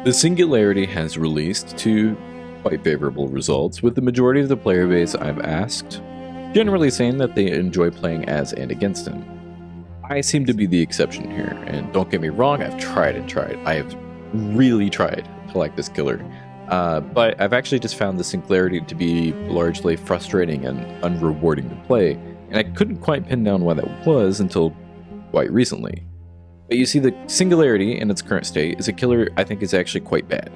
The Singularity has released two quite favorable results, with the majority of the player base I've asked generally saying that they enjoy playing as and against him. I seem to be the exception here, and don't get me wrong, I've tried and tried. I have really tried to like this killer, but I've actually just found the Singularity to be largely frustrating and unrewarding to play, and I couldn't quite pin down why that was until quite recently. But you see, the Singularity in its current state is a killer I think is actually quite bad.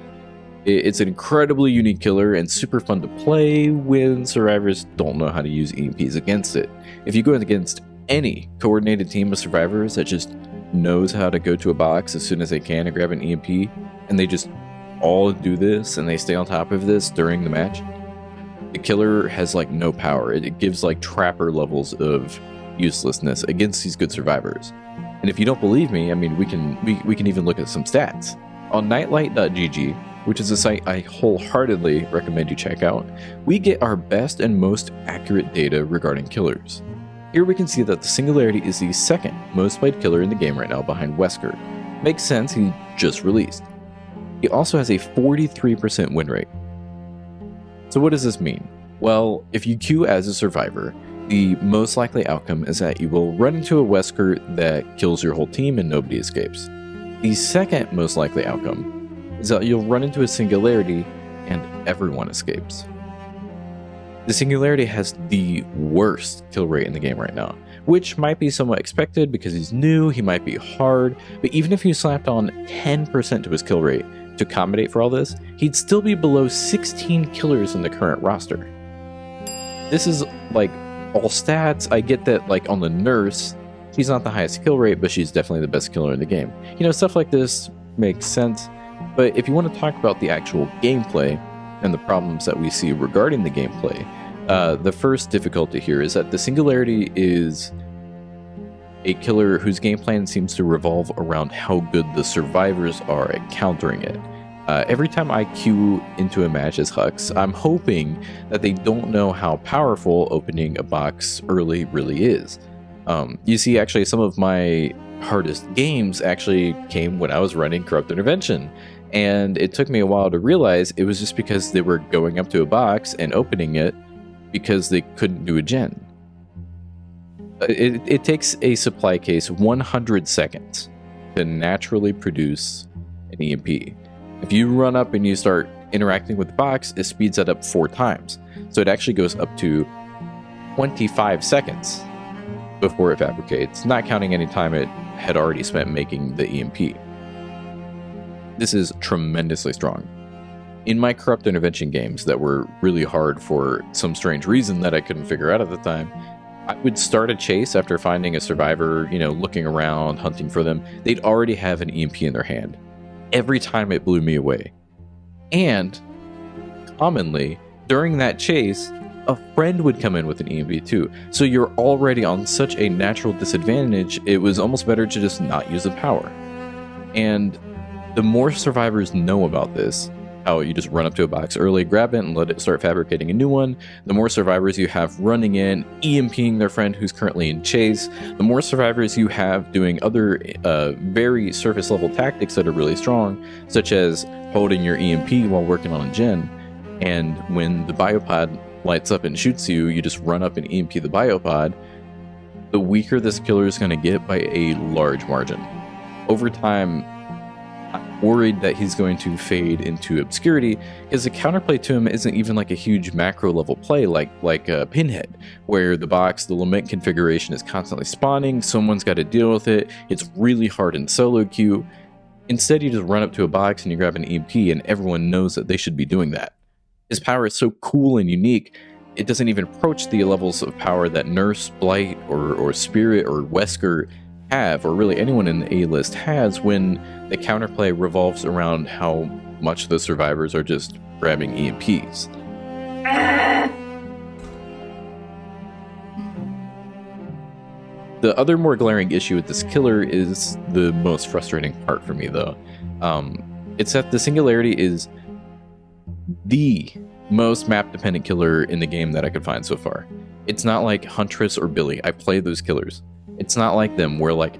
It's an incredibly unique killer and super fun to play when survivors don't know how to use EMPs against it. If you go against any coordinated team of survivors that just knows how to go to a box as soon as they can and grab an EMP, and they just all do this and they stay on top of this during the match, the killer has like no power. It gives like trapper levels of uselessness against these good survivors. And if you don't believe me, I mean, we can even look at some stats. On nightlight.gg, which is a site I wholeheartedly recommend you check out, we get our best and most accurate data regarding killers. Here we can see that the Singularity is the second most played killer in the game right now behind Wesker. Makes sense, he just released. He also has a 43% win rate. So what does this mean? Well, if you queue as a survivor, the most likely outcome is that you will run into a Wesker that kills your whole team and nobody escapes. The second most likely outcome is that you'll run into a Singularity and everyone escapes. The Singularity has the worst kill rate in the game right now, which might be somewhat expected because he's new, he might be hard, but even if you slapped on 10% to his kill rate to accommodate for all this, he'd still be below 16 killers in the current roster. This is like all stats. I get that like on the nurse, she's not the highest kill rate, but she's definitely the best killer in the game. You know, stuff like this makes sense. But if you want to talk about the actual gameplay and the problems that we see regarding the gameplay, the first difficulty here is that the Singularity is a killer whose game plan seems to revolve around how good the survivors are at countering it. Every time I queue into a match as Hux, I'm hoping that they don't know how powerful opening a box early really is. You see, actually, some of my hardest games actually came when I was running Corrupt Intervention, and it took me a while to realize it was just because they were going up to a box and opening it because they couldn't do a gen. It takes a supply case 100 seconds to naturally produce an EMP. If you run up and you start interacting with the box, it speeds that up 4 times. So it actually goes up to 25 seconds before it fabricates, not counting any time it had already spent making the EMP. This is tremendously strong. In my Corrupt Intervention games that were really hard for some strange reason that I couldn't figure out at the time, I would start a chase after finding a survivor, looking around, hunting for them. They'd already have an EMP in their hand. Every time it blew me away. And commonly, during that chase, a friend would come in with an EMP too. So you're already on such a natural disadvantage, it was almost better to just not use the power. And the more survivors know about this, how you just run up to a box early, grab it, and let it start fabricating a new one, the more survivors you have running in, EMPing their friend who's currently in chase, the more survivors you have doing other very surface level tactics that are really strong, such as holding your EMP while working on a gen, and when the biopod lights up and shoots you, you just run up and EMP the biopod. The weaker this killer is going to get by a large margin. Over time, I'm worried that he's going to fade into obscurity, because the counterplay to him isn't even like a huge macro level play like a Pinhead, where the lament configuration is constantly spawning, someone's got to deal with it, it's really hard in solo queue. Instead, you just run up to a box and you grab an EMP and everyone knows that they should be doing that. His power is so cool and unique, it doesn't even approach the levels of power that Nurse, Blight, or Spirit, or Wesker have, or really anyone in the A-list has, when the counterplay revolves around how much the survivors are just grabbing EMPs. The other more glaring issue with this killer is the most frustrating part for me, though. It's that the Singularity is the most map-dependent killer in the game that I could find so far. It's not like Huntress or Billy. I play those killers. It's not like them where like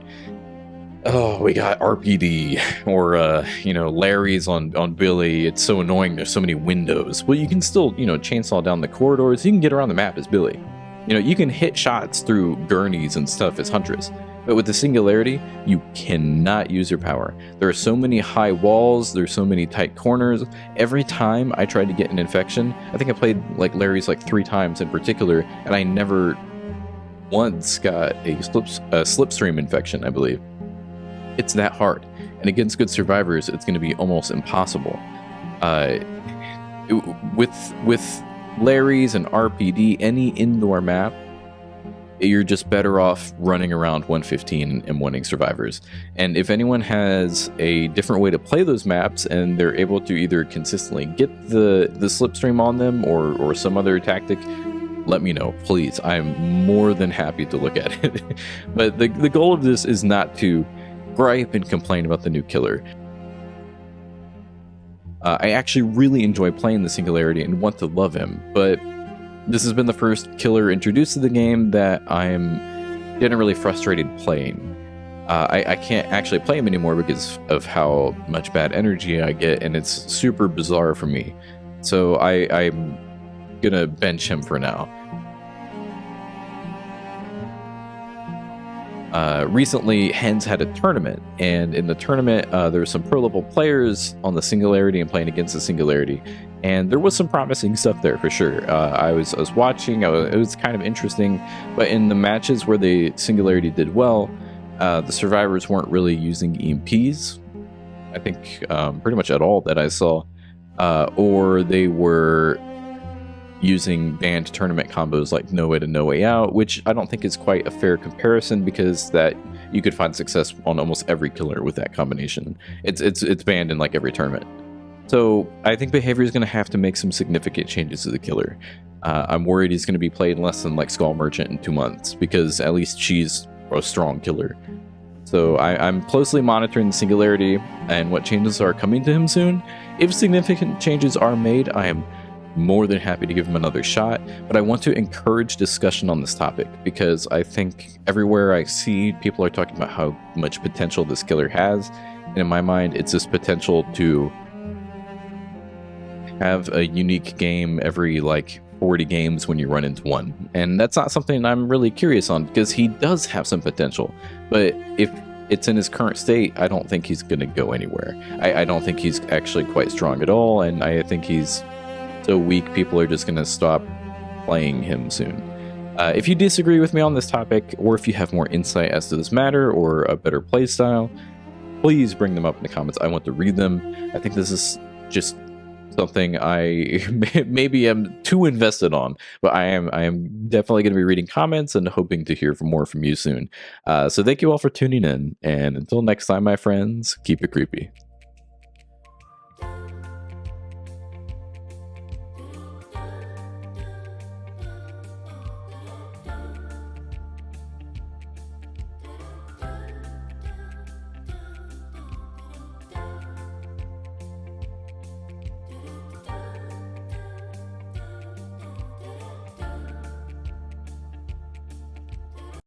oh, we got RPD or Larry's on Billy. It's so annoying. There's so many windows. Well, you can still chainsaw down the corridors. You can get around the map as Billy. You can hit shots through gurneys and stuff as Huntress. But with the Singularity, you cannot use your power. There are so many high walls, there's so many tight corners. Every time I tried to get an infection, I think I played like Larry's like 3 times in particular, and I never once got a slipstream infection, I believe. It's that hard. And against good survivors, it's going to be almost impossible. With Larry's and RPD, any indoor map, you're just better off running around 115 and winning survivors. And if anyone has a different way to play those maps and they're able to either consistently get the slipstream on them or some other tactic, let me know, please. I'm more than happy to look at it. But the goal of this is not to gripe and complain about the new killer. I actually really enjoy playing the Singularity and want to love him, but this has been the first killer introduced to the game that I'm generally frustrated playing. I can't actually play him anymore because of how much bad energy I get, and it's super bizarre for me. So I'm gonna bench him for now. Recently, Hens had a tournament, and in the tournament, there were some pro-level players on the Singularity and playing against the Singularity, and there was some promising stuff there for sure. I was watching, it was kind of interesting, but in the matches where the Singularity did well, the survivors weren't really using EMPs, I think pretty much at all that I saw, or they were using banned tournament combos like No Way to No Way Out, which I don't think is quite a fair comparison because that you could find success on almost every killer with that combination. It's banned in like every tournament. So I think Behavior is going to have to make some significant changes to the killer. I'm worried he's going to be played less than like Skull Merchant in 2 months because at least she's a strong killer. So I'm closely monitoring the Singularity and what changes are coming to him soon. If significant changes are made, I am more than happy to give him another shot, but I want to encourage discussion on this topic because I think everywhere I see, people are talking about how much potential this killer has, and in my mind, it's this potential to have a unique game every like 40 games when you run into one, and that's not something I'm really curious on because he does have some potential, but if it's in his current state, I don't think he's going to go anywhere. I don't think he's actually quite strong at all, and I think he's so weak, people are just going to stop playing him soon. If you disagree with me on this topic, or if you have more insight as to this matter or a better playstyle, please bring them up in the comments. I want to read them. I think this is just something I maybe am too invested on, but I am definitely going to be reading comments and hoping to hear more from you soon. So thank you all for tuning in, and until next time, my friends, keep it creepy.